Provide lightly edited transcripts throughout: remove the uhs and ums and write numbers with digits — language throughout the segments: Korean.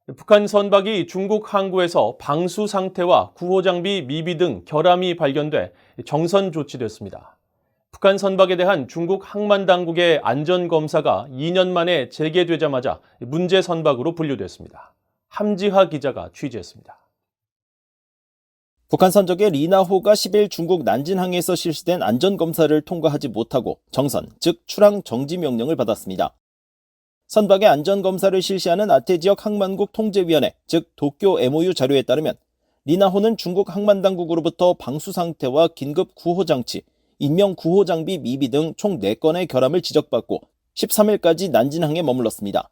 북한 선박이 중국 항구에서 방수 상태와 구호 장비 미비 등 결함이 발견돼 정선 조치됐습니다. 북한 선박에 대한 중국 항만 당국의 안전 검사가 2년 만에 재개되자마자 문제 선박으로 분류됐습니다. 함지하 기자가 취재했습니다. 북한 선적의 리나호가 10일 중국 난진항에서 실시된 안전검사를 통과하지 못하고 정선, 즉 출항 정지 명령을 받았습니다. 선박의 안전검사를 실시하는 아태지역 항만국 통제위원회, 즉 도쿄 MOU 자료에 따르면 리나호는 중국 항만당국으로부터 방수 상태와 긴급 구호장치, 인명 구호장비 미비 등 총 4건의 결함을 지적받고 13일까지 난진항에 머물렀습니다.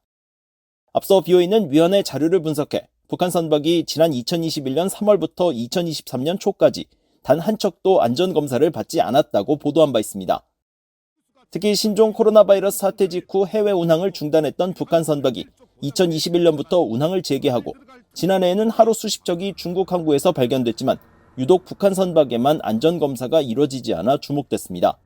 앞서 BOA는 위원회 자료를 분석해 북한 선박이 지난 2021년 3월부터 2023년 초까지 단 한 척도 안전검사를 받지 않았다고 보도한 바 있습니다. 특히 신종 코로나 바이러스 사태 직후 해외 운항을 중단했던 북한 선박이 2021년부터 운항을 재개하고 지난해에는 하루 수십 척이 중국 항구에서 발견됐지만 유독 북한 선박에만 안전검사가 이뤄지지 않아 주목됐습니다.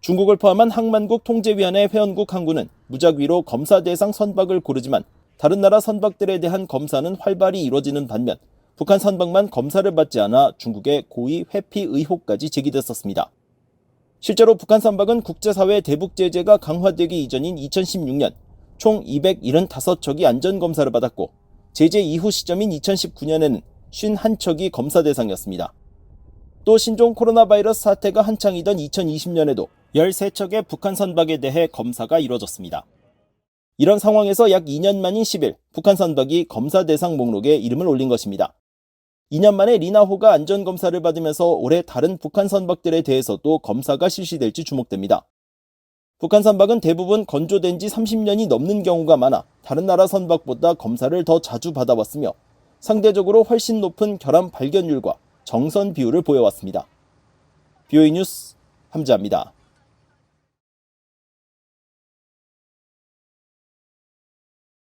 중국을 포함한 항만국 통제위원회 회원국 항구는 무작위로 검사 대상 선박을 고르지만 다른 나라 선박들에 대한 검사는 활발히 이뤄지는 반면 북한 선박만 검사를 받지 않아 중국의 고의 회피 의혹까지 제기됐었습니다. 실제로 북한 선박은 국제사회 대북 제재가 강화되기 이전인 2016년 총 275척이 안전검사를 받았고 제재 이후 시점인 2019년에는 51척이 검사 대상이었습니다. 또 신종 코로나 바이러스 사태가 한창이던 2020년에도 13척의 북한 선박에 대해 검사가 이뤄졌습니다. 이런 상황에서 약 2년 만인 10일 북한 선박이 검사 대상 목록에 이름을 올린 것입니다. 2년 만에 리나호가 안전검사를 받으면서 올해 다른 북한 선박들에 대해서도 검사가 실시될지 주목됩니다. 북한 선박은 대부분 건조된 지 30년이 넘는 경우가 많아 다른 나라 선박보다 검사를 더 자주 받아왔으며 상대적으로 훨씬 높은 결함 발견율과 정선 비율을 보여왔습니다. BOA 뉴스 함지아입니다.